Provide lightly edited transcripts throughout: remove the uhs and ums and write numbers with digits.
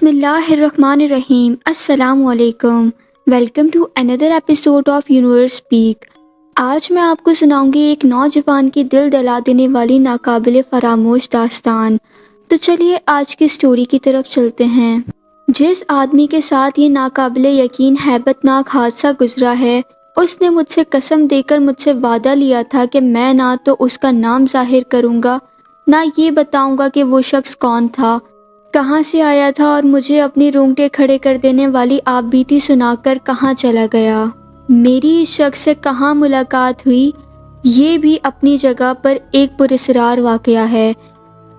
بسم اللہ الرحمن الرحیم۔ السلام علیکم۔ Welcome to another episode of Universe Speak. آج میں آپ کو سناؤں گی ایک نوجوان کی دل دلا دینے والی ناقابل فراموش داستان۔ تو چلیے آج کی سٹوری کی طرف چلتے ہیں۔ جس آدمی کے ساتھ یہ ناقابل یقین ہیبت ناک حادثہ گزرا ہے، اس نے مجھ سے قسم دے کر مجھ سے وعدہ لیا تھا کہ میں نہ تو اس کا نام ظاہر کروں گا، نہ یہ بتاؤں گا کہ وہ شخص کون تھا، کہاں سے آیا تھا اور مجھے اپنی رونگٹے کھڑے کر دینے والی آپ بیتی سنا کر کہاں چلا گیا۔ میری اس شخص سے کہاں ملاقات ہوئی، یہ بھی اپنی جگہ پر ایک پراسرار واقعہ ہے۔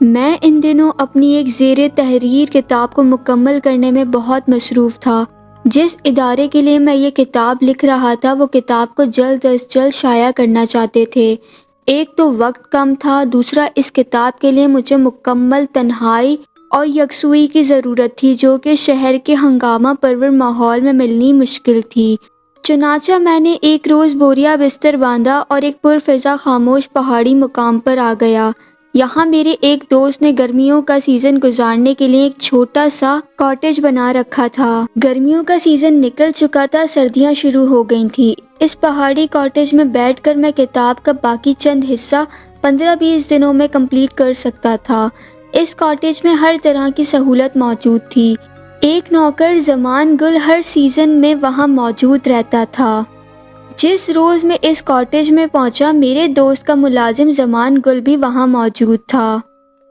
میں ان دنوں اپنی ایک زیر تحریر کتاب کو مکمل کرنے میں بہت مصروف تھا۔ جس ادارے کے لیے میں یہ کتاب لکھ رہا تھا، وہ کتاب کو جلد از جلد شائع کرنا چاہتے تھے۔ ایک تو وقت کم تھا، دوسرا اس کتاب کے لیے مجھے مکمل تنہائی اور یکسوئی کی ضرورت تھی، جو کہ شہر کے ہنگامہ پرور ماحول میں ملنی مشکل تھی۔ چنانچہ میں نے ایک روز بوریا بستر باندھا اور ایک پرفضا خاموش پہاڑی مقام پر آ گیا۔ یہاں میرے ایک دوست نے گرمیوں کا سیزن گزارنے کے لیے ایک چھوٹا سا کاٹیج بنا رکھا تھا۔ گرمیوں کا سیزن نکل چکا تھا، سردیاں شروع ہو گئی تھیں۔ اس پہاڑی کاٹیج میں بیٹھ کر میں کتاب کا باقی چند حصہ 15-20 دنوں میں کمپلیٹ کر سکتا تھا۔ اس کاٹیج میں ہر طرح کی سہولت موجود تھی۔ ایک نوکر زمان گل ہر سیزن میں وہاں موجود رہتا تھا۔ جس روز میں اس کاٹیج میں پہنچا، میرے دوست کا ملازم زمان گل بھی وہاں موجود تھا۔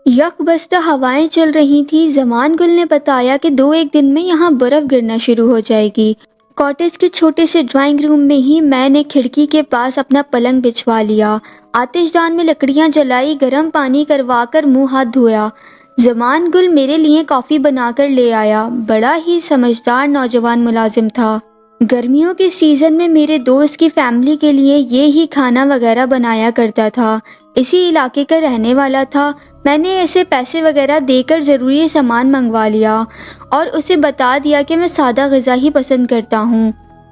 یک بستہ ہوائیں چل رہی تھی۔ زمان گل نے بتایا کہ 2-1 دن میں یہاں برف گرنا شروع ہو جائے گی۔ کاٹیج کے چھوٹے سے ڈرائنگ روم میں ہی میں نے کھڑکی کے پاس اپنا پلنگ بچھوا لیا، آتش دان میں لکڑیاں جلائی، گرم پانی کروا کر منہ ہاتھ دھویا۔ زمان گل میرے لیے کافی بنا کر لے آیا۔ بڑا ہی سمجھدار نوجوان ملازم تھا۔ گرمیوں کے سیزن میں میرے دوست کی فیملی کے لیے یہ ہی کھانا وغیرہ بنایا کرتا تھا۔ اسی علاقے کا رہنے والا تھا۔ میں نے اسے پیسے وغیرہ دے کر ضروری سامان منگوا لیا اور اسے بتا دیا کہ میں سادہ غذا ہی پسند کرتا ہوں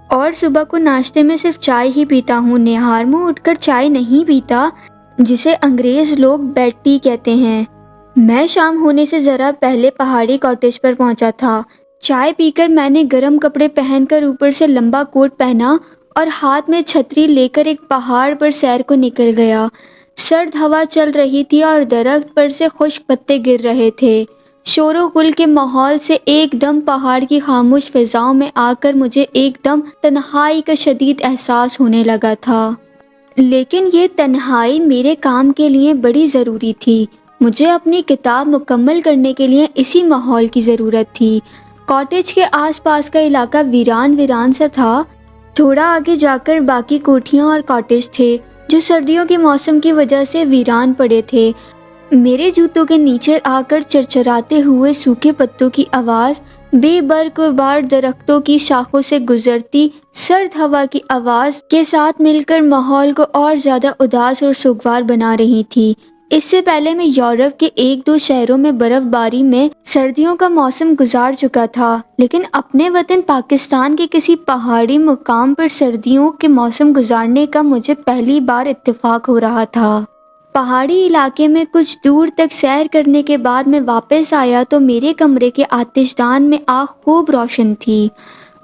اور صبح کو ناشتے میں صرف چائے ہی پیتا ہوں۔ نہار منہ اٹھ کر چائے نہیں پیتا، جسے انگریز لوگ بیڈ ٹی کہتے ہیں۔ میں شام ہونے سے ذرا پہلے پہاڑی کاٹیج پر پہنچا تھا۔ چائے پی کر میں نے گرم کپڑے پہن کر اوپر سے لمبا کوٹ پہنا اور ہاتھ میں چھتری لے کر ایک پہاڑ پر سیر کو نکل گیا۔ سرد ہوا چل رہی تھی اور درخت پر سے خشک پتے گر رہے تھے۔ شور و گل کے ماحول سے ایک دم پہاڑ کی خاموش فضاؤں میں آ کر مجھے ایک دم تنہائی کا شدید احساس ہونے لگا تھا۔ لیکن یہ تنہائی میرے کام کے لیے بڑی ضروری تھی۔ مجھے اپنی کتاب مکمل کرنے کے لیے اسی ماحول کی ضرورت تھی۔ کاٹیج کے آس پاس کا علاقہ ویران سا تھا۔ تھوڑا آگے جا کر باقی کوٹھیاں اور کاٹیج تھے، جو سردیوں کے موسم کی وجہ سے ویران پڑے تھے۔ میرے جوتوں کے نیچے آ کر چرچراتے ہوئے سوکھے پتوں کی آواز، بے برق و بار درختوں کی شاخوں سے گزرتی سرد ہوا کی آواز کے ساتھ مل کر ماحول کو اور زیادہ اداس اور سوگوار بنا رہی تھی۔ اس سے پہلے میں یورپ کے 1-2 شہروں میں برف باری میں سردیوں کا موسم گزار چکا تھا، لیکن اپنے وطن پاکستان کے کسی پہاڑی مقام پر سردیوں کے موسم گزارنے کا مجھے پہلی بار اتفاق ہو رہا تھا۔ پہاڑی علاقے میں کچھ دور تک سیر کرنے کے بعد میں واپس آیا تو میرے کمرے کے آتش دان میں آگ خوب روشن تھی۔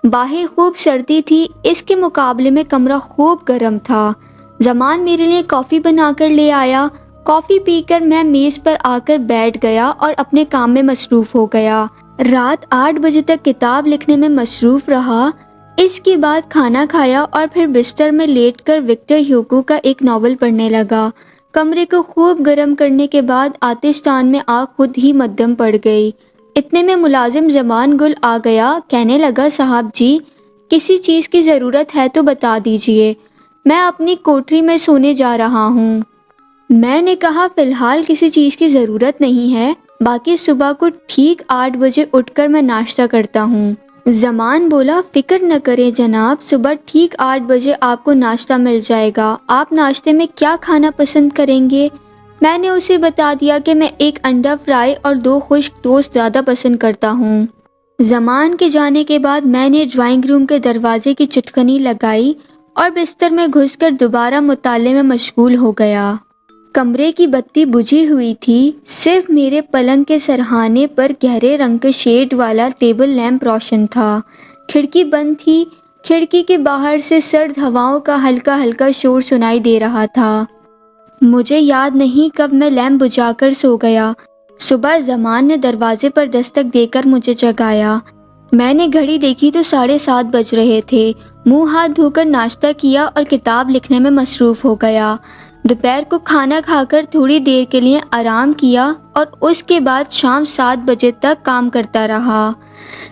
باہر خوب سردی تھی، اس کے مقابلے میں کمرہ خوب گرم تھا۔ زمان میرے لیے کافی بنا کر لے آیا۔ کافی پی کر میں میز پر آ کر بیٹھ گیا اور اپنے کام میں مصروف ہو گیا۔ رات 8 بجے تک کتاب لکھنے میں مصروف رہا۔ اس کے بعد کھانا کھایا اور پھر بستر میں لیٹ کر وکٹر ہیوگو کا ایک ناول پڑھنے لگا۔ کمرے کو خوب گرم کرنے کے بعد آتش دان میں آگ خود ہی مدھم پڑ گئی۔ اتنے میں ملازم زمان گل آ گیا۔ کہنے لگا، صاحب جی، کسی چیز کی ضرورت ہے تو بتا دیجئے، میں اپنی کوٹری میں سونے جا رہا ہوں۔ میں نے کہا، فی الحال کسی چیز کی ضرورت نہیں ہے، باقی صبح کو ٹھیک 8 بجے اٹھ کر میں ناشتہ کرتا ہوں۔ زمان بولا، فکر نہ کریں جناب، صبح ٹھیک 8 بجے آپ کو ناشتہ مل جائے گا۔ آپ ناشتے میں کیا کھانا پسند کریں گے؟ میں نے اسے بتا دیا کہ میں ایک انڈا فرائی اور 2 خشک ٹوسٹ زیادہ پسند کرتا ہوں۔ زمان کے جانے کے بعد میں نے ڈرائنگ روم کے دروازے کی چٹکنی لگائی اور بستر میں گھس کر دوبارہ مطالعے میں مشغول ہو گیا۔ کمرے کی بتی بجھی ہوئی تھی، صرف میرے پلنگ کے سرہانے پر گہرے رنگ کے شیڈ والا ٹیبل لیمپ روشن تھا۔ کھڑکی بند تھی، کھڑکی کے باہر سے سرد ہواؤں کا ہلکا ہلکا شور سنائی دے رہا تھا۔ مجھے یاد نہیں کب میں لیمپ بجھا کر سو گیا۔ صبح زمان نے دروازے پر دستک دے کر مجھے جگایا۔ میں نے گھڑی دیکھی تو 7:30 بج رہے تھے۔ منہ ہاتھ دھو کر ناشتہ کیا اور کتاب لکھنے میں مصروف ہو گیا۔ دوپہر کو کھانا کھا کر تھوڑی دیر کے لیے آرام کیا اور اس کے بعد شام 7 بجے تک کام کرتا رہا۔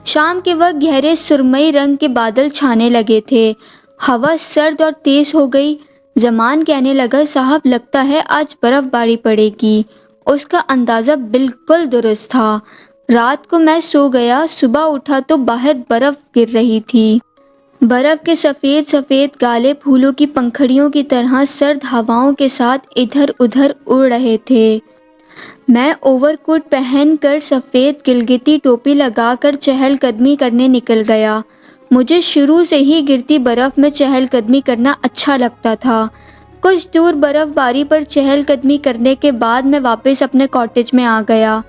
شام کے وقت گہرے سرمئی رنگ کے بادل چھانے لگے تھے، ہوا سرد اور تیز ہو گئی۔ زمان کہنے لگا، صاحب لگتا ہے آج برف باری پڑے گی۔ اس کا اندازہ بالکل درست تھا۔ رات کو میں سو گیا، صبح اٹھا تو باہر برف گر رہی تھی۔ برف کے سفید سفید گالے پھولوں کی پنکھڑیوں کی طرح سرد ہواؤں کے ساتھ ادھر ادھر اڑ رہے تھے۔ میں اوور کوٹ پہن کر سفید گلگتی ٹوپی لگا کر چہل قدمی کرنے نکل گیا۔ مجھے شروع سے ہی گرتی برف میں چہل قدمی کرنا اچھا لگتا تھا۔ کچھ دور برف باری پر چہل قدمی کرنے کے بعد میں واپس اپنے کاٹیج میں آ گیا۔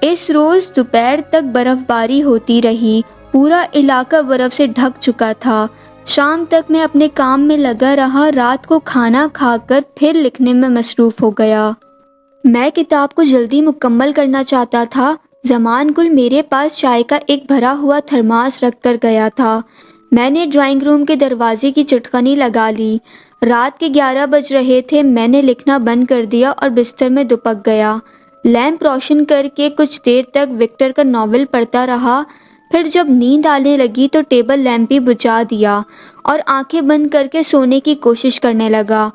اس روز دوپہر تک برف باری ہوتی رہی، پورا علاقہ برف سے ڈھک چکا تھا۔ شام تک میں اپنے کام میں لگا رہا، رات کو کھانا کھا کر پھر لکھنے میں مصروف ہو گیا۔ میں کتاب کو جلدی مکمل کرنا چاہتا تھا۔ زمان گل میرے پاس چائے کا ایک بھرا ہوا تھرماس رکھ کر گیا تھا۔ میں نے ڈرائنگ روم کے دروازے کی چٹکنی لگا لی۔ رات کے 11 بج رہے تھے۔ میں نے لکھنا بند کر دیا اور بستر میں دپک گیا۔ لیمپ روشن کر کے کچھ دیر تک وکٹر کا ناول پڑھتا رہا، پھر جب نیند آنے لگی تو ٹیبل لیمپ بھی بجھا دیا اور آنکھیں بند کر کے سونے کی کوشش کرنے لگا۔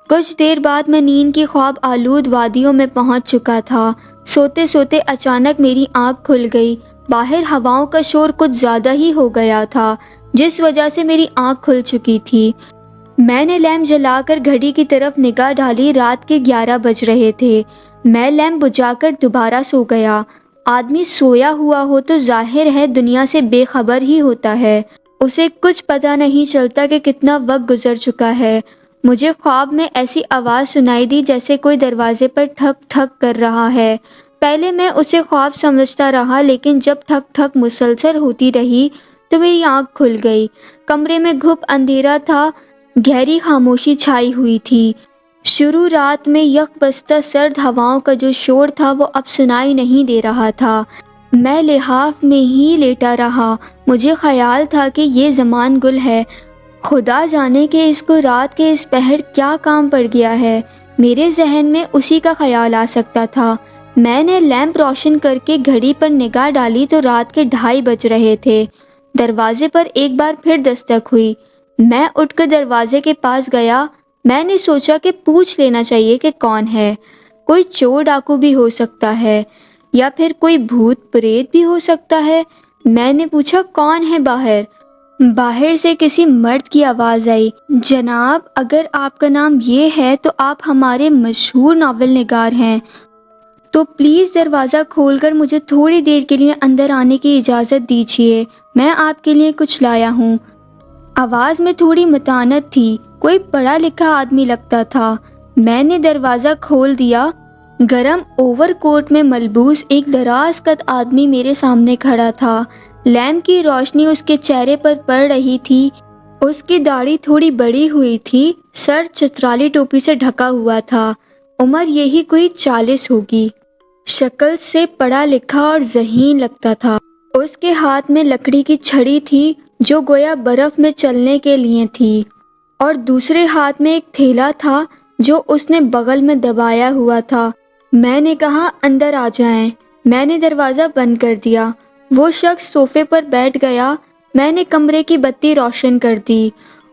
کچھ دیر بعد میں نیند کی خواب آلود وادیوں میں پہنچ چکا تھا۔ سوتے سوتے اچانک میری آنکھ کھل گئی۔ باہر ہواؤں کا شور کچھ زیادہ ہی ہو گیا تھا، جس وجہ سے میری آنکھ کھل چکی تھی۔ میں نے لیمپ جلا کر گھڑی کی طرف نگاہ ڈالی، رات کے 11 بج رہے تھے۔ میں لیمپ بجھا کر دوبارہ سو گیا۔ آدمی سویا ہوا ہو تو ظاہر ہے دنیا سے بے خبر ہی ہوتا ہے، اسے کچھ پتہ نہیں چلتا کہ کتنا وقت گزر چکا ہے۔ مجھے خواب میں ایسی آواز سنائی دی جیسے کوئی دروازے پر ٹھک ٹھک کر رہا ہے۔ پہلے میں اسے خواب سمجھتا رہا، لیکن جب ٹھک ٹھک مسلسل ہوتی رہی تو میری آنکھ کھل گئی۔ کمرے میں گھپ اندھیرا تھا، گہری خاموشی چھائی ہوئی تھی۔ شروع رات میں یک بستہ سرد ہواؤں کا جو شور تھا وہ اب سنائی نہیں دے رہا تھا۔ میں لحاف میں ہی لیٹا رہا۔ مجھے خیال تھا کہ یہ زمان گل ہے، خدا جانے کہ اس کو رات کے اس پہر کیا کام پڑ گیا ہے۔ میرے ذہن میں اسی کا خیال آ سکتا تھا۔ میں نے لیمپ روشن کر کے گھڑی پر نگاہ ڈالی تو رات کے 2:30 بج رہے تھے۔ دروازے پر ایک بار پھر دستک ہوئی۔ میں اٹھ کر دروازے کے پاس گیا۔ میں نے سوچا کہ پوچھ لینا چاہیے کہ کون ہے، کوئی چور ڈاکو بھی ہو سکتا ہے یا پھر کوئی بھوت پریت بھی ہو سکتا ہے۔ میں نے پوچھا، کون ہے باہر؟ باہر سے کسی مرد کی آواز آئی، جناب اگر آپ کا نام یہ ہے تو آپ ہمارے مشہور ناول نگار ہیں، تو پلیز دروازہ کھول کر مجھے تھوڑی دیر کے لیے اندر آنے کی اجازت دیجیے، میں آپ کے لیے کچھ لایا ہوں۔ آواز میں تھوڑی متانت تھی، کوئی پڑھا لکھا آدمی لگتا تھا۔ میں نے دروازہ کھول دیا۔ گرم اوور کوٹ میں ملبوس ایک دراز قد آدمی میرے سامنے کھڑا تھا۔ لیمپ کی روشنی اس کے چہرے پر پڑ رہی تھی۔ اس کی داڑھی تھوڑی بڑی ہوئی تھی، سر چترالی ٹوپی سے ڈھکا ہوا تھا۔ عمر یہی کوئی 40 ہوگی۔ شکل سے پڑھا لکھا اور ذہین لگتا تھا۔ اس کے ہاتھ میں لکڑی کی چھڑی تھی جو گویا برف میں چلنے کے لیے تھی، اور دوسرے ہاتھ میں ایک تھیلا تھا جو اس نے بغل میں دبایا ہوا تھا۔ میں نے کہا، اندر آ جائیں۔ میں نے دروازہ بند کر دیا۔ وہ شخص صوفے پر بیٹھ گیا۔ میں نے کمرے کی بتی روشن کر دی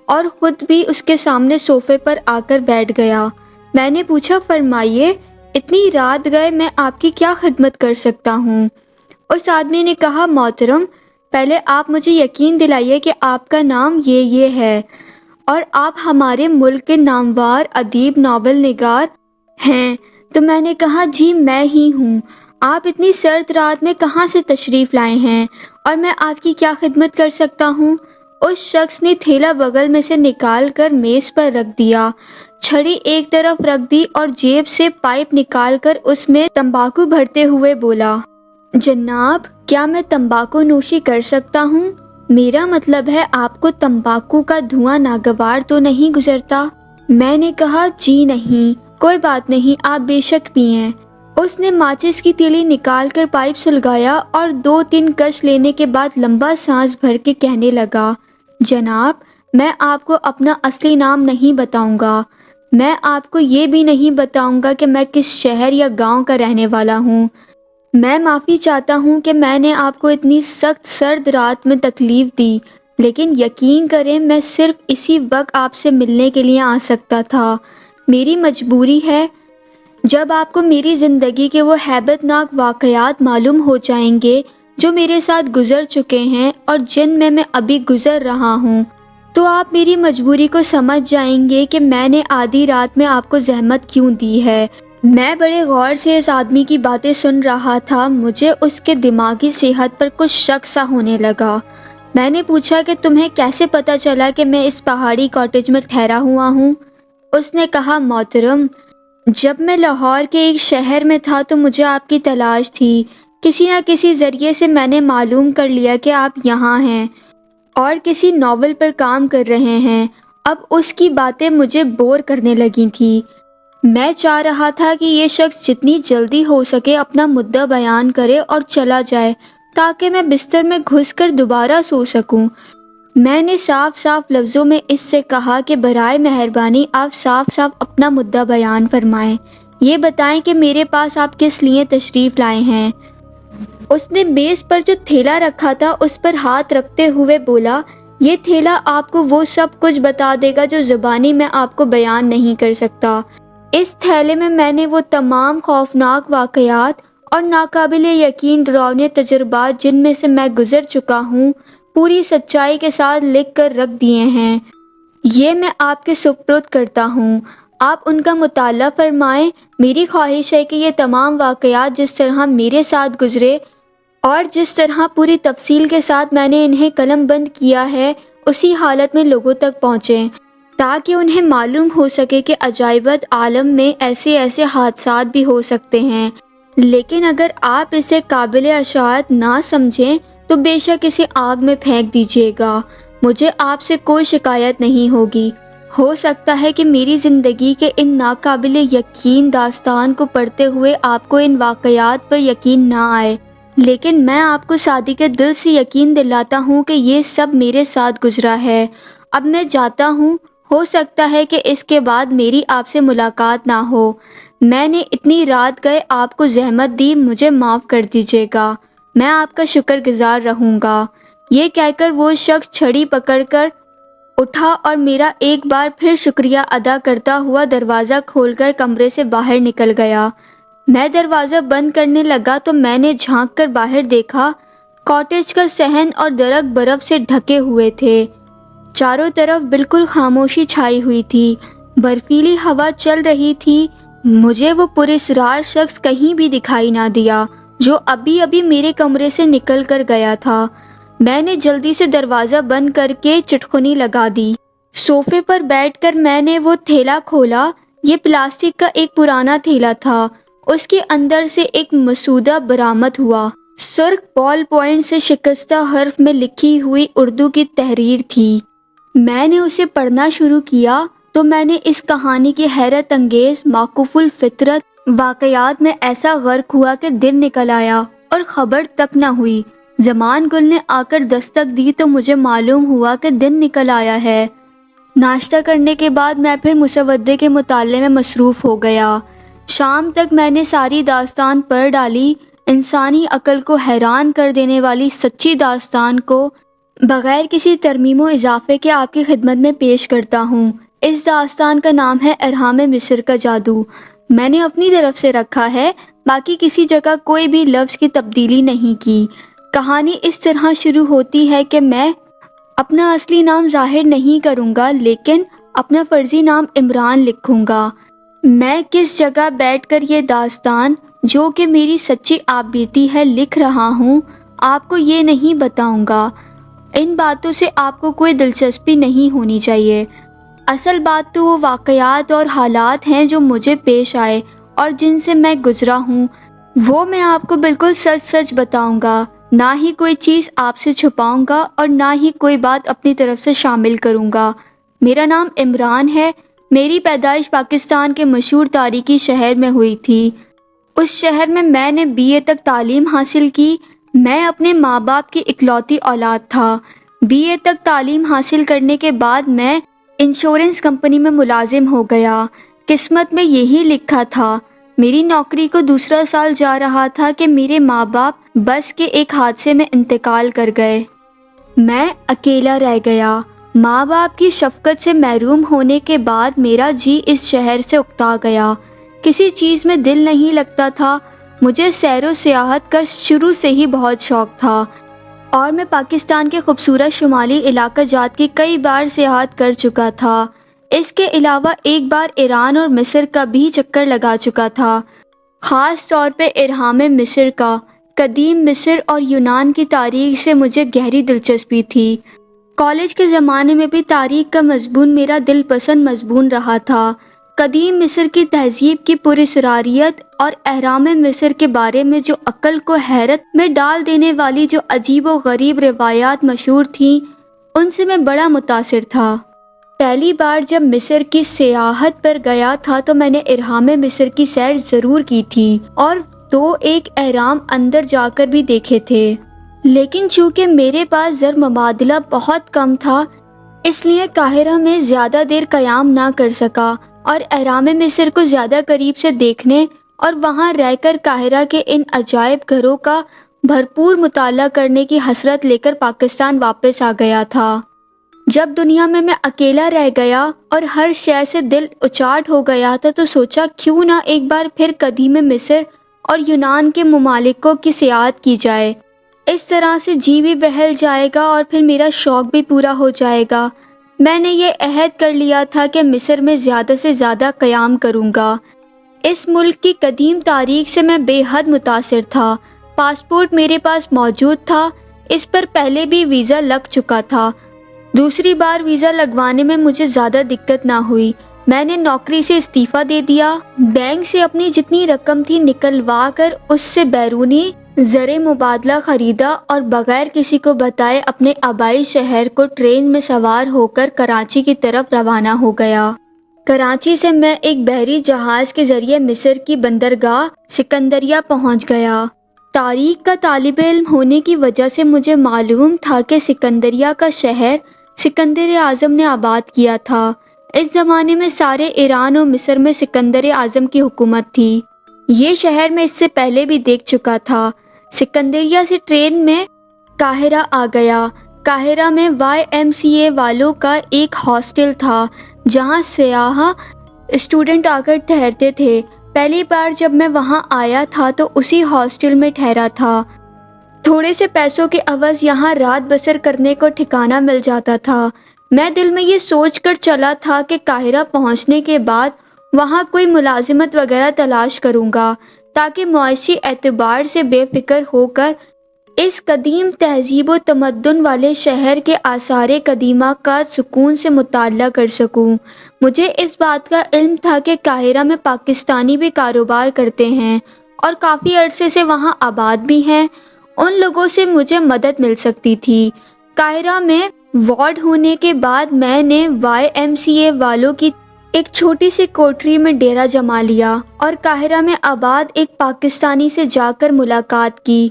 اور خود بھی اس کے سامنے صوفے پر آ کر بیٹھ گیا۔ میں نے پوچھا، فرمائیے، اتنی رات گئے میں آپ کی کیا خدمت کر سکتا ہوں؟ اس آدمی نے کہا، محترم، پہلے آپ مجھے یقین دلائیے کہ آپ کا نام یہ ہے اور آپ ہمارے ملک کے نامور ادیب ناول نگار ہیں۔ تو میں نے کہا، جی میں ہی ہوں۔ آپ اتنی سرد رات میں کہاں سے تشریف لائے ہیں اور میں آپ کی کیا خدمت کر سکتا ہوں؟ اس شخص نے تھیلا بغل میں سے نکال کر میز پر رکھ دیا۔ چھڑی ایک طرف رکھ دی اور جیب سے پائپ نکال کر اس میں تمباکو بھرتے ہوئے بولا، جناب کیا میں تمباکو نوشی کر سکتا ہوں؟ میرا مطلب ہے آپ کو تمباکو کا دھواں ناگوار تو نہیں گزرتا؟ میں نے کہا جی نہیں، کوئی بات نہیں، آپ بے شک پئیں۔ اس نے ماچس کی تیلی نکال کر پائپ سلگایا اور 2-3 کش لینے کے بعد لمبا سانس بھر کے کہنے لگا، جناب میں آپ کو اپنا اصلی نام نہیں بتاؤں گا، میں آپ کو یہ بھی نہیں بتاؤں گا کہ میں کس شہر یا گاؤں کا رہنے والا ہوں۔ میں معافی چاہتا ہوں کہ میں نے آپ کو اتنی سخت سرد رات میں تکلیف دی، لیکن یقین کریں میں صرف اسی وقت آپ سے ملنے کے لیے آ سکتا تھا، میری مجبوری ہے۔ جب آپ کو میری زندگی کے وہ ہیبت ناک واقعات معلوم ہو جائیں گے جو میرے ساتھ گزر چکے ہیں اور جن میں ابھی گزر رہا ہوں، تو آپ میری مجبوری کو سمجھ جائیں گے کہ میں نے آدھی رات میں آپ کو زحمت کیوں دی ہے۔ میں بڑے غور سے اس آدمی کی باتیں سن رہا تھا، مجھے اس کے دماغی صحت پر کچھ شک سا ہونے لگا۔ میں نے پوچھا کہ تمہیں کیسے پتا چلا کہ میں اس پہاڑی کاٹیج میں ٹھہرا ہوا ہوں؟ اس نے کہا، محترم جب میں لاہور کے ایک شہر میں تھا تو مجھے آپ کی تلاش تھی، کسی نہ کسی ذریعے سے میں نے معلوم کر لیا کہ آپ یہاں ہیں اور کسی ناول پر کام کر رہے ہیں۔ اب اس کی باتیں مجھے بور کرنے لگی تھی۔ میں چاہ رہا تھا کہ یہ شخص جتنی جلدی ہو سکے اپنا مدعا بیان کرے اور چلا جائے تاکہ میں بستر میں گھس کر دوبارہ سو سکوں۔ میں نے صاف صاف لفظوں میں اس سے کہا کہ برائے مہربانی آپ صاف صاف اپنا مدعا بیان فرمائیں، یہ بتائیں کہ میرے پاس آپ کس لیے تشریف لائے ہیں۔ اس نے میز پر جو تھیلا رکھا تھا اس پر ہاتھ رکھتے ہوئے بولا، یہ تھیلا آپ کو وہ سب کچھ بتا دے گا جو زبانی میں آپ کو بیان نہیں کر سکتا۔ اس تھیلے میں نے وہ تمام خوفناک واقعات اور ناقابل یقین ڈراؤنے تجربات جن میں سے میں گزر چکا ہوں پوری سچائی کے ساتھ لکھ کر رکھ دیے ہیں۔ یہ میں آپ کے سپرد کرتا ہوں، آپ ان کا مطالعہ فرمائیں۔ میری خواہش ہے کہ یہ تمام واقعات جس طرح میرے ساتھ گزرے اور جس طرح پوری تفصیل کے ساتھ میں نے انہیں قلم بند کیا ہے اسی حالت میں لوگوں تک پہنچیں، تاکہ انہیں معلوم ہو سکے کہ عجائبت عالم میں ایسے حادثات بھی ہو سکتے ہیں، لیکن اگر آپ اسے قابل اشاعت نہ سمجھیں تو بے شک اسے آگ میں پھینک دیجیے گا، مجھے آپ سے کوئی شکایت نہیں ہوگی۔ ہو سکتا ہے کہ میری زندگی کے ان ناقابل یقین داستان کو پڑھتے ہوئے آپ کو ان واقعات پر یقین نہ آئے، لیکن میں آپ کو صادق دل سے یقین دلاتا ہوں کہ یہ سب میرے ساتھ گزرا ہے۔ اب میں جاتا ہوں، ہو سکتا ہے کہ اس کے بعد میری آپ سے ملاقات نہ ہو۔ میں نے اتنی رات گئے آپ کو زحمت دی، مجھے معاف کر دیجیے گا، میں آپ کا شکر گزار رہوں گا۔ یہ کہہ کر وہ شخص چھڑی پکڑ کر اٹھا اور میرا ایک بار پھر شکریہ ادا کرتا ہوا دروازہ کھول کر کمرے سے باہر نکل گیا۔ میں دروازہ بند کرنے لگا تو میں نے جھانک کر باہر دیکھا، کاٹیج کا صحن اور درخت برف سے ڈھکے ہوئے تھے، چاروں طرف بالکل خاموشی چھائی ہوئی تھی، برفیلی ہوا چل رہی تھی۔ مجھے وہ پراسرار شخص کہیں بھی دکھائی نہ دیا جو ابھی میرے کمرے سے نکل کر گیا تھا۔ میں نے جلدی سے دروازہ بند کر کے چٹکنی لگا دی۔ صوفے پر بیٹھ کر میں نے وہ تھیلا کھولا، یہ پلاسٹک کا ایک پرانا تھیلا تھا، اس کے اندر سے ایک مسودہ برآمد ہوا، سرخ بال پوائنٹ سے شکستہ حرف میں لکھی ہوئی اردو کی تحریر تھی۔ میں نے اسے پڑھنا شروع کیا تو میں نے اس کہانی کے حیرت انگیز موقوف الفطرت واقعات میں ایسا غرق ہوا کہ دن نکل آیا اور خبر تک نہ ہوئی۔ زمان گل نے آ کر دستک دی تو مجھے معلوم ہوا کہ دن نکل آیا ہے۔ ناشتہ کرنے کے بعد میں پھر مسودے کے مطالعے میں مصروف ہو گیا۔ شام تک میں نے ساری داستان پڑھ ڈالی، انسانی عقل کو حیران کر دینے والی سچی داستان کو بغیر کسی ترمیم و اضافے کے آپ کی خدمت میں پیش کرتا ہوں۔ اس داستان کا نام ہے ارحام مصر کا جادو۔ میں نے اپنی طرف سے رکھا ہے، باقی کسی جگہ کوئی بھی لفظ کی تبدیلی نہیں کی۔ کہانی اس طرح شروع ہوتی ہے کہ میں اپنا اصلی نام ظاہر نہیں کروں گا لیکن اپنا فرضی نام عمران لکھوں گا۔ میں کس جگہ بیٹھ کر یہ داستان جو کہ میری سچی آپ بیتی ہے لکھ رہا ہوں آپ کو یہ نہیں بتاؤں گا، ان باتوں سے آپ کو کوئی دلچسپی نہیں ہونی چاہیے۔ اصل بات تو وہ واقعات اور حالات ہیں جو مجھے پیش آئے اور جن سے میں گزرا ہوں، وہ میں آپ کو بالکل سچ سچ بتاؤں گا، نہ ہی کوئی چیز آپ سے چھپاؤں گا اور نہ ہی کوئی بات اپنی طرف سے شامل کروں گا۔ میرا نام عمران ہے۔ میری پیدائش پاکستان کے مشہور تاریخی شہر میں ہوئی تھی۔ اس شہر میں نے BA تک تعلیم حاصل کی۔ میں اپنے ماں باپ کی اکلوتی اولاد تھا۔ BA تک تعلیم حاصل کرنے کے بعد میں انشورنس کمپنی میں ملازم ہو گیا۔ قسمت میں یہی لکھا تھا۔ میری نوکری کو دوسرا سال جا رہا تھا کہ میرے ماں باپ بس کے ایک حادثے میں انتقال کر گئے۔ میں اکیلا رہ گیا۔ ماں باپ کی شفقت سے محروم ہونے کے بعد میرا جی اس شہر سے اکتا گیا۔ کسی چیز میں دل نہیں لگتا تھا۔ مجھے سیر و سیاحت کا شروع سے ہی بہت شوق تھا اور میں پاکستان کے خوبصورت شمالی علاقہ جات کی کئی بار سیاحت کر چکا تھا۔ اس کے علاوہ ایک بار ایران اور مصر کا بھی چکر لگا چکا تھا، خاص طور پہ ارہام مصر کا۔ قدیم مصر اور یونان کی تاریخ سے مجھے گہری دلچسپی تھی۔ کالج کے زمانے میں بھی تاریخ کا مضمون میرا دل پسند مضمون رہا تھا۔ قدیم مصر کی تہذیب کی پراسراریت اور اہرام مصر کے بارے میں جو عقل کو حیرت میں ڈال دینے والی جو عجیب و غریب روایات مشہور تھیں، ان سے میں بڑا متاثر تھا۔ پہلی بار جب مصر کی سیاحت پر گیا تھا تو میں نے ارہام مصر کی سیر ضرور کی تھی اور 2 اہرام اندر جا کر بھی دیکھے تھے، لیکن چونکہ میرے پاس زر مبادلہ بہت کم تھا اس لیے قاہرہ میں زیادہ دیر قیام نہ کر سکا اور اہرام مصر کو زیادہ قریب سے دیکھنے اور وہاں رہ کر قاہرہ کے ان عجائب گھروں کا بھرپور مطالعہ کرنے کی حسرت لے کر پاکستان واپس آ گیا تھا۔ جب دنیا میں اکیلا رہ گیا اور ہر شے سے دل اچاٹ ہو گیا تھا تو سوچا کیوں نہ ایک بار پھر قدیم مصر اور یونان کے ممالکوں کی سیاحت کی جائے۔ اس طرح سے جی بھی بہل جائے گا اور پھر میرا شوق بھی پورا ہو جائے گا۔ میں نے یہ عہد کر لیا تھا کہ مصر میں زیادہ سے زیادہ قیام کروں گا۔ اس ملک کی قدیم تاریخ سے میں بے حد متاثر تھا۔ پاسپورٹ میرے پاس موجود تھا، اس پر پہلے بھی ویزا لگ چکا تھا۔ دوسری بار ویزا لگوانے میں مجھے زیادہ دقت نہ ہوئی۔ میں نے نوکری سے استعفیٰ دے دیا، بینک سے اپنی جتنی رقم تھی نکلوا کر اس سے بیرونی زر مبادلہ خریدا اور بغیر کسی کو بتائے اپنے آبائی شہر کو ٹرین میں سوار ہو کر کراچی کی طرف روانہ ہو گیا۔ کراچی سے میں ایک بحری جہاز کے ذریعے مصر کی بندرگاہ سکندریہ پہنچ گیا۔ تاریخ کا طالب علم ہونے کی وجہ سے مجھے معلوم تھا کہ سکندریہ کا شہر سکندر اعظم نے آباد کیا تھا۔ اس زمانے میں سارے ایران اور مصر میں سکندر اعظم کی حکومت تھی۔ یہ شہر میں اس سے پہلے بھی دیکھ چکا تھا۔ سکندریہ سے ٹرین میں قاہرہ آ گیا۔ قاہرہ میں YMCA والوں کا ایک ہاسٹل تھا جہاں سیاح اسٹوڈنٹ آ کر ٹھہرتے تھے۔ پہلی بار جب میں وہاں آیا تھا تو اسی ہاسٹل میں ٹھہرا تھا۔ تھوڑے سے پیسوں کے عوض یہاں رات بسر کرنے کو ٹھکانہ مل جاتا تھا۔ میں دل میں یہ سوچ کر چلا تھا کہ قاہرہ پہنچنے کے بعد وہاں کوئی ملازمت وغیرہ تلاش کروں گا تاکہ معاشی اعتبار سے بے فکر ہو کر اس قدیم تہذیب و تمدن والے شہر کے آثار قدیمہ کا سکون سے مطالعہ کر سکوں۔ مجھے اس بات کا علم تھا کہ قاہرہ میں پاکستانی بھی کاروبار کرتے ہیں اور کافی عرصے سے وہاں آباد بھی ہیں۔ ان لوگوں سے مجھے مدد مل سکتی تھی۔ قاہرہ میں وارڈ ہونے کے بعد میں نے YMCA والوں کی ایک چھوٹی سی کوٹری میں ڈیرا جما لیا اور قاہرہ میں آباد ایک پاکستانی سے جا کر ملاقات کی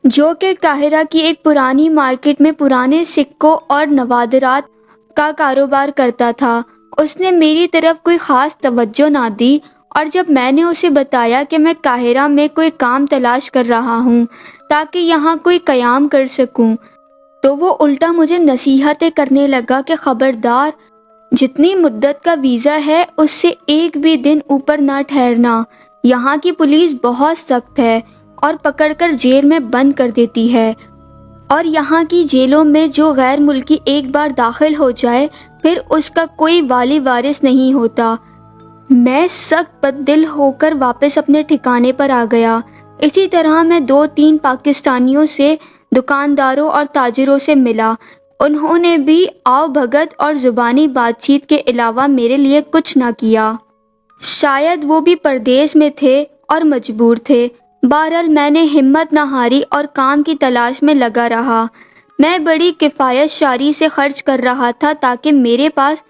جو کہ قاہرہ کی ایک پرانی مارکیٹ میں پرانے سکوں اور نوادرات کا کاروبار کرتا تھا۔ اس نے میری طرف کوئی خاص توجہ نہ دی اور جب میں نے اسے بتایا کہ میں قاہرہ میں کوئی کام تلاش کر رہا ہوں تاکہ یہاں کوئی قیام کر سکوں تو وہ الٹا مجھے نصیحتیں کرنے لگا کہ خبردار، جتنی مدت کا ویزا ہے اس سے ایک بھی دن اوپر نہ ٹھہرنا۔ یہاں کی پولیس بہت سخت ہے اور پکڑ کر جیل میں بند کر دیتی ہے، اور یہاں کی جیلوں میں جو غیر ملکی ایک بار داخل ہو جائے پھر اس کا کوئی والی وارث نہیں ہوتا۔ میں سخت بد دل ہو کر واپس اپنے ٹھکانے پر آ گیا۔ اسی طرح میں 2-3 پاکستانیوں سے، دکانداروں اور تاجروں سے ملا انہوں نے بھی آؤ بھگت اور زبانی بات چیت کے علاوہ میرے لیے کچھ نہ کیا۔ شاید وہ بھی پردیس میں تھے اور مجبور تھے۔ بہرحال میں نے ہمت نہ ہاری اور کام کی تلاش میں لگا رہا۔ میں بڑی کفایت شاری سے خرچ کر رہا تھا تاکہ میرے پاس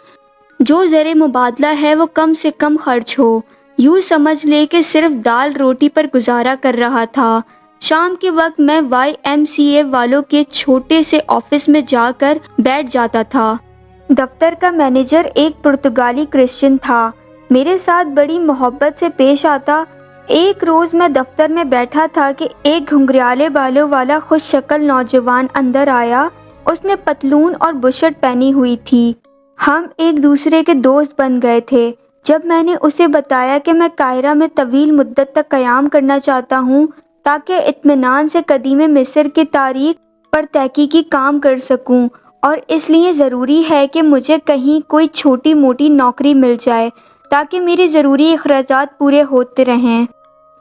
جو زر مبادلہ ہے وہ کم سے کم خرچ ہو۔ یوں سمجھ لے کہ صرف دال روٹی پر گزارا کر رہا تھا۔ شام کے وقت میں YMCA والوں کے چھوٹے سے آفس میں جا کر بیٹھ جاتا تھا۔ دفتر کا مینیجر ایک پرتگالی کرسچن تھا، میرے ساتھ بڑی محبت سے پیش آتا۔ ایک روز میں دفتر میں بیٹھا تھا کہ ایک گھنگریالے بالوں والا خوش شکل نوجوان اندر آیا۔ اس نے پتلون اور بشرٹ پہنی ہوئی تھی۔ ہم ایک دوسرے کے دوست بن گئے تھے۔ جب میں نے اسے بتایا کہ میں قاہرہ میں طویل مدت تک قیام کرنا چاہتا ہوں تاکہ اطمینان سے قدیم مصر کی تاریخ پر تحقیقی کام کر سکوں، اور اس لیے ضروری ہے کہ مجھے کہیں کوئی چھوٹی موٹی نوکری مل جائے تاکہ میرے ضروری اخراجات پورے ہوتے رہیں،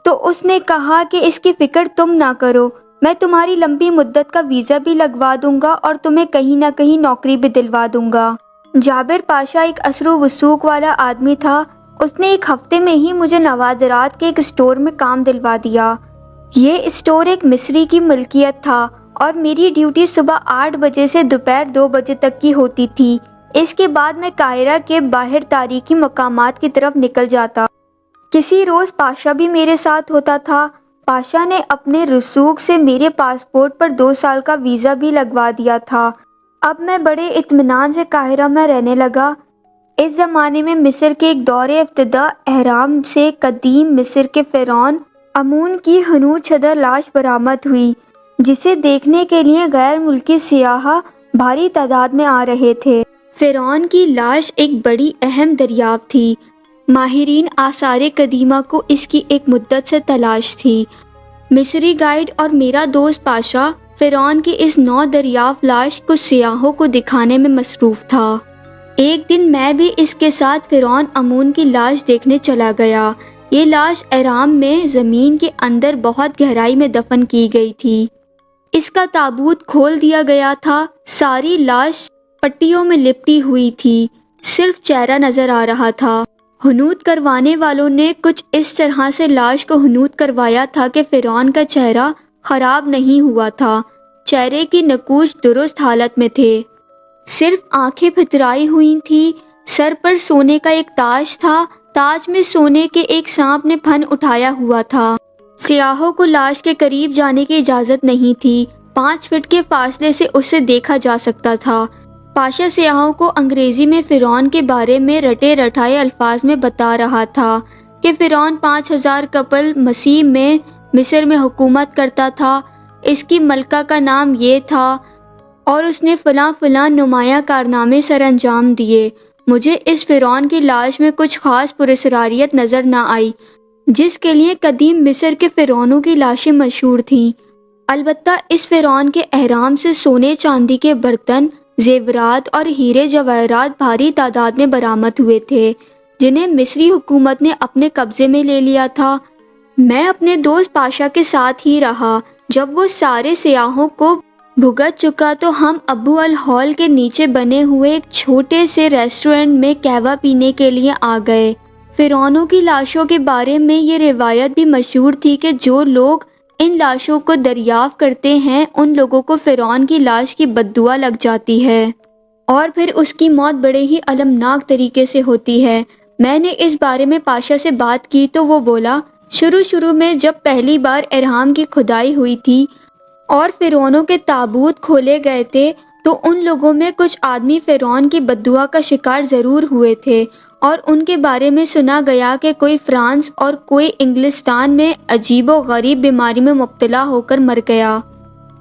تو اس نے کہا کہ اس کی فکر تم نہ کرو، میں تمہاری لمبی مدت کا ویزا بھی لگوا دوں گا اور تمہیں کہیں نہ کہیں نوکری بھی دلوا دوں گا۔ جابر پاشا ایک اثر و وثوق والا آدمی تھا۔ اس نے ایک ہفتے میں ہی مجھے نوادرات کے ایک اسٹور میں کام دلوا دیا۔ یہ اسٹور ایک مصری کی ملکیت تھا اور میری ڈیوٹی صبح 8 بجے سے دوپہر 2 بجے تک کی ہوتی تھی۔ اس کے بعد میں قاہرہ کے باہر تاریخی مقامات کی طرف نکل جاتا۔ کسی روز پاشا بھی میرے ساتھ ہوتا تھا۔ پاشا نے اپنے رسوخ سے میرے پاسپورٹ پر 2 سال کا ویزا بھی لگوا دیا تھا۔ اب میں بڑے اطمینان سے قاہرہ میں رہنے لگا۔ اس زمانے میں مصر کے ایک دور ابتدا اہرام سے قدیم مصر کے فرعون آمون کی حنوط شدہ لاش برآمد ہوئی، جسے دیکھنے کے لیے غیر ملکی سیاح بھاری تعداد میں آ رہے تھے۔ فرعون کی لاش ایک بڑی اہم دریافت تھی۔ ماہرین آثار قدیمہ کو اس کی ایک مدت سے تلاش تھی۔ مصری گائیڈ اور میرا دوست پاشا فرعون کی اس نو دریافت لاش کچھ سیاحوں کو دکھانے میں مصروف تھا۔ ایک دن میں بھی اس کے ساتھ فرعون آمون کی لاش دیکھنے چلا گیا۔ یہ لاش اہرام میں زمین کے اندر بہت گہرائی میں دفن کی گئی تھی۔ اس کا تابوت کھول دیا گیا تھا۔ ساری لاش پٹیوں میں لپٹی ہوئی تھی، صرف چہرہ نظر آ رہا تھا۔ حنوط کروانے والوں نے کچھ اس طرح سے لاش کو حنوط کروایا تھا کہ فرعون کا چہرہ خراب نہیں ہوا تھا، چہرے کی نقوش درست حالت میں تھے، صرف آنکھیں پھترائی ہوئی تھی۔ سر پر سونے کا ایک تاج تھا، تاج میں سونے کے ایک سانپ نے پھن اٹھایا ہوا تھا۔ سیاحوں کو لاش کے قریب جانے کی اجازت نہیں تھی، 5 فٹ کے فاصلے سے اسے دیکھا جا سکتا تھا۔ پاشا سیاحوں کو انگریزی میں فرعون کے بارے میں رٹے رٹائے الفاظ میں بتا رہا تھا کہ فرعون 5000 قبل مسیح میں مصر میں حکومت کرتا تھا، اس کی ملکہ کا نام یہ تھا اور اس نے فلاں فلاں نمایاں کارنامے سر انجام دیے۔ مجھے اس فرعون کی لاش میں کچھ خاص پراسراریت نظر نہ آئی، جس کے لیے قدیم مصر کے فرعونوں کی لاشیں مشہور تھیں۔ البتہ اس فرعون کے اہرام سے سونے چاندی کے برتن، زیورات اور ہیرے جواہرات بھاری تعداد میں برآمد ہوئے تھے، جنہیں مصری حکومت نے اپنے قبضے میں لے لیا تھا۔ میں اپنے دوست پاشا کے ساتھ ہی رہا۔ جب وہ سارے سیاحوں کو بھگت چکا تو ہم ابو الہول کے نیچے بنے ہوئے ایک چھوٹے سے ریسٹورنٹ میں قہوہ پینے کے لیے آ گئے۔ فرعونوں کی لاشوں کے بارے میں یہ روایت بھی مشہور تھی کہ جو لوگ ان لاشوں کو دریافت کرتے ہیں ان لوگوں کو فرعون کی لاش کی بددعا لگ جاتی ہے اور پھر اس کی موت بڑے ہی المناک طریقے سے ہوتی ہے۔ میں نے اس بارے میں پاشا سے بات کی تو وہ بولا، شروع میں جب پہلی بار اہرام کی کھدائی ہوئی تھی اور فرعونوں کے تابوت کھولے گئے تھے تو ان لوگوں میں کچھ آدمی فرعون کی بددعا کا شکار ضرور ہوئے تھے اور ان کے بارے میں سنا گیا کہ کوئی فرانس اور کوئی انگلستان میں عجیب و غریب بیماری میں مبتلا ہو کر مر گیا،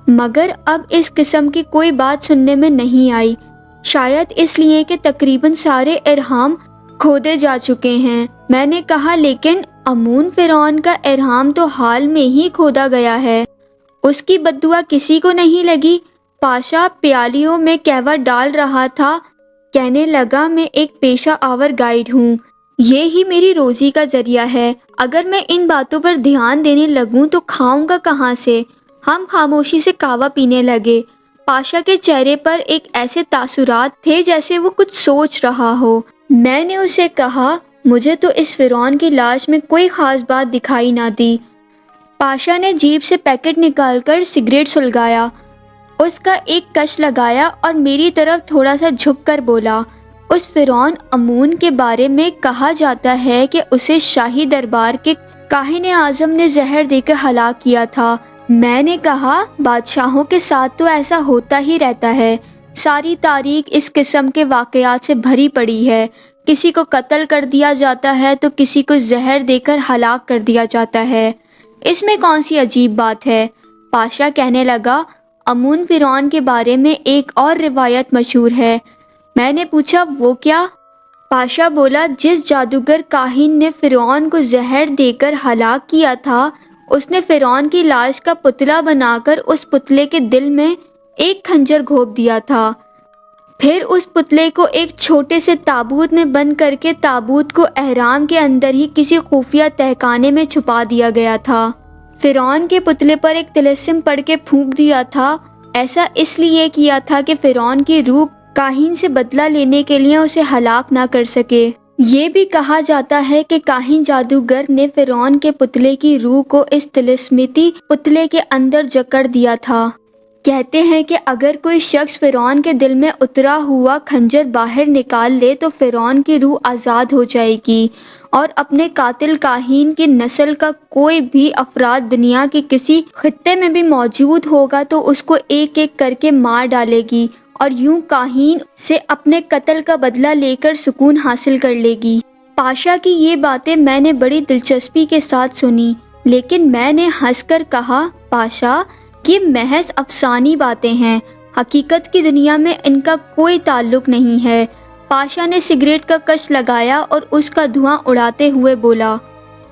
مگر اب اس قسم کی کوئی بات سننے میں نہیں آئی، شاید اس لیے کہ تقریباً سارے اہرام کھودے جا چکے ہیں۔ میں نے کہا، لیکن آمون فرعون کا اہرام تو حال میں ہی کھودا گیا ہے، اس کی بددعا کسی کو نہیں لگی؟ پاشا پیالیوں میں قہوہ ڈال رہا تھا، کہنے لگا، میں ایک پیشہ آور گائیڈ ہوں، یہ ہی میری روزی کا ذریعہ ہے، اگر میں ان باتوں پر دھیان دینے لگوں تو کھاؤں گا کہاں سے؟ ہم خاموشی سے قہوہ پینے لگے۔ پاشا کے چہرے پر ایک ایسے تاثرات تھے جیسے وہ کچھ سوچ رہا ہو۔ میں نے اسے کہا، مجھے تو اس فرعون کی لاش میں کوئی خاص بات دکھائی نہ دی۔ پاشا نے جیب سے پیکٹ نکال کر سگریٹ سلگایا، اس کا ایک کش لگایا اور میری طرف تھوڑا سا جھک کر بولا، اس فرعون امون کے بارے میں کہا جاتا ہے کہ اسے شاہی دربار کے کاہن اعظم نے زہر دے کر ہلاک کیا تھا۔ میں نے کہا، بادشاہوں کے ساتھ تو ایسا ہوتا ہی رہتا ہے، ساری تاریخ اس قسم کے واقعات سے بھری پڑی ہے، کسی کو قتل کر دیا جاتا ہے تو کسی کو زہر دے کر ہلاک کر دیا جاتا ہے، اس میں کون سی عجیب بات ہے؟ پاشا کہنے لگا، امون فرعون کے بارے میں ایک اور روایت مشہور ہے۔ میں نے پوچھا، وہ کیا؟ پاشا بولا، جس جادوگر کاہن نے فرعون کو زہر دے کر ہلاک کیا تھا، اس نے فرعون کی لاش کا پتلا بنا کر اس پتلے کے دل میں ایک خنجر گھونپ دیا تھا، پھر اس پتلے کو ایک چھوٹے سے تابوت میں بند کر کے تابوت کو احرام کے اندر ہی کسی خفیہ تہخانے میں چھپا دیا گیا تھا۔ فرعون کے پتلے پر ایک طلسم پڑھ کے پھونک دیا تھا۔ ایسا اس لیے کیا تھا کہ فرعون کی روح کاہن سے بدلہ لینے کے لیے اسے ہلاک نہ کر سکے۔ یہ بھی کہا جاتا ہے کہ کاہن جادوگر نے فرعون کے پتلے کی روح کو اس طلسمتی پتلے کے اندر جکڑ دیا تھا۔ کہتے ہیں کہ اگر کوئی شخص فرعون کے دل میں اترا ہوا خنجر باہر نکال لے تو فرعون کی روح آزاد ہو جائے گی اور اپنے قاتل کاہن کی نسل کا کوئی بھی افراد دنیا کے کسی خطے میں بھی موجود ہوگا تو اس کو ایک ایک کر کے مار ڈالے گی اور یوں کاہن سے اپنے قتل کا بدلہ لے کر سکون حاصل کر لے گی۔ پاشا کی یہ باتیں میں نے بڑی دلچسپی کے ساتھ سنی، لیکن میں نے ہنس کر کہا، پاشا، یہ محض افسانی باتیں ہیں، حقیقت کی دنیا میں ان کا کوئی تعلق نہیں ہے۔ پاشا نے سگریٹ کا کش لگایا اور اس کا دھواں اڑاتے ہوئے بولا،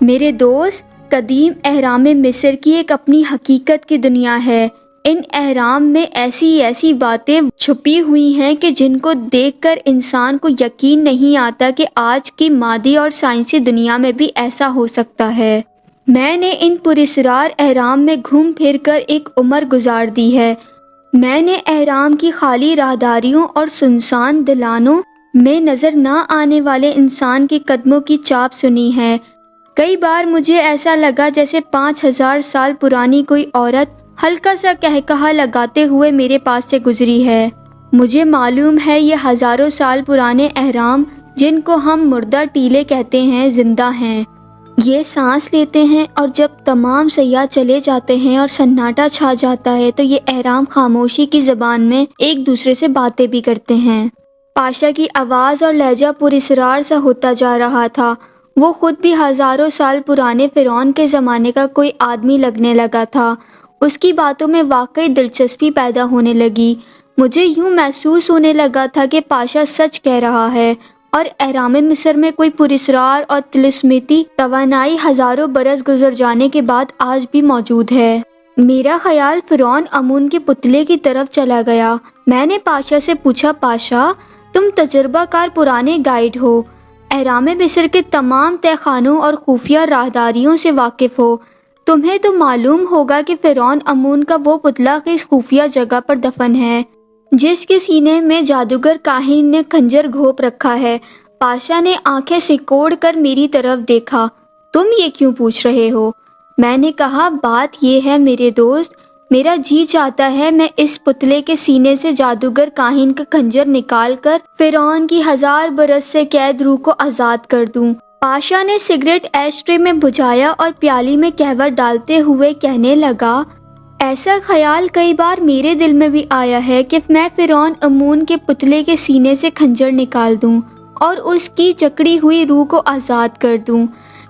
میرے دوست، قدیم اہرام مصر کی ایک اپنی حقیقت کی دنیا ہے۔ ان اہرام میں ایسی باتیں چھپی ہوئی ہیں کہ جن کو دیکھ کر انسان کو یقین نہیں آتا کہ آج کی مادی اور سائنسی دنیا میں بھی ایسا ہو سکتا ہے۔ میں نے ان پراسرار اہرام میں گھوم پھر کر ایک عمر گزار دی ہے۔ میں نے اہرام کی خالی راہداریوں اور سنسان دلانوں میں نظر نہ آنے والے انسان کے قدموں کی چاپ سنی ہے۔ کئی بار مجھے ایسا لگا جیسے 5000 سال پرانی کوئی عورت ہلکا سا قہقہا لگاتے ہوئے میرے پاس سے گزری ہے۔ مجھے معلوم ہے یہ ہزاروں سال پرانے اہرام، جن کو ہم مردہ ٹیلے کہتے ہیں، زندہ ہیں۔ یہ سانس لیتے ہیں اور جب تمام سیاح چلے جاتے ہیں اور سناٹا چھا جاتا ہے تو یہ اہرام خاموشی کی زبان میں ایک دوسرے سے باتیں بھی کرتے ہیں۔ پاشا کی آواز اور لہجہ پراسرار سا ہوتا جا رہا تھا۔ وہ خود بھی ہزاروں سال پرانے فرعون کے زمانے کا کوئی آدمی لگنے لگا تھا۔ اس کی باتوں میں واقعی دلچسپی پیدا ہونے لگی۔ مجھے یوں محسوس ہونے لگا تھا کہ پاشا سچ کہہ رہا ہے اور اہرام مصر میں کوئی پراسرار اور طلسمتی توانائی ہزاروں برس گزر جانے کے بعد آج بھی موجود ہے۔ میرا خیال فرعون امون کے پتلے کی طرف چلا گیا۔ میں نے پاشا سے پوچھا، پاشا، تم تجربہ کار پرانے گائیڈ ہو، اہرام مصر کے تمام تہہ خانوں اور خفیہ راہداریوں سے واقف ہو، تمہیں تو معلوم ہوگا کہ فرعون امون کا وہ پتلا کس خفیہ جگہ پر دفن ہے جس کے سینے میں جادوگر کاہن نے خنجر گھونپ رکھا ہے۔ پاشا نے آنکھیں سکوڑ کر میری طرف دیکھا۔ تم یہ کیوں پوچھ رہے ہو؟ میں نے کہا، بات یہ ہے میرے دوست، میرا جی چاہتا ہے میں اس پتلے کے سینے سے جادوگر کاہن کا خنجر نکال کر فرعون کی 1000 برس سے قید روح کو آزاد کر دوں۔ پاشا نے سگریٹ ایش ٹرے میں بجھایا اور پیالی میں قہوہ ڈالتے ہوئے کہنے لگا، ایسا خیال کئی بار میرے دل میں بھی آیا ہے کہ میں فرعون امون کے پتلے کے سینے سے خنجر نکال دوں اور اس کی جکڑی ہوئی روح کو آزاد کر دوں،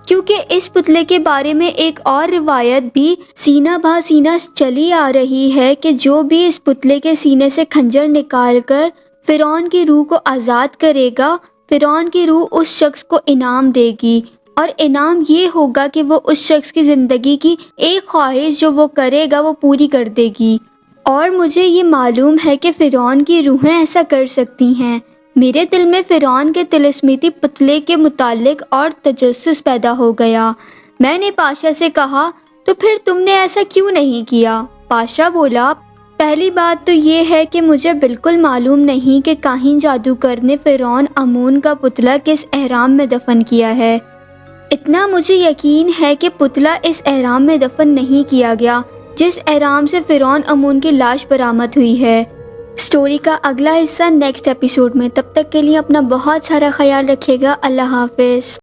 کیونکہ اس پتلے کے بارے میں ایک اور روایت بھی سینہ بہ سینہ چلی آ رہی ہے کہ جو بھی اس پتلے کے سینے سے خنجر نکال کر فرعون کی روح کو آزاد کرے گا، فرعون کی روح اس شخص کو انعام دے گی، اور انعام یہ ہوگا کہ وہ اس شخص کی زندگی کی ایک خواہش جو وہ کرے گا وہ پوری کر دے گی۔ اور مجھے یہ معلوم ہے کہ فرعون کی روحیں ایسا کر سکتی ہیں۔ میرے دل میں فرعون کے طلسمتی پتلے کے متعلق اور تجسس پیدا ہو گیا۔ میں نے پاشا سے کہا، تو پھر تم نے ایسا کیوں نہیں کیا؟ پاشا بولا، پہلی بات تو یہ ہے کہ مجھے بالکل معلوم نہیں کہ کاہن جادوگر نے فرعون آمون کا پتلا کس اہرام میں دفن کیا ہے۔ اتنا مجھے یقین ہے کہ پتلا اس اہرام میں دفن نہیں کیا گیا جس اہرام سے فرعون آمون کی لاش برآمد ہوئی ہے۔ سٹوری کا اگلا حصہ نیکسٹ ایپیسوڈ میں، تب تک کے لیے اپنا بہت سارا خیال رکھیے گا۔ اللہ حافظ۔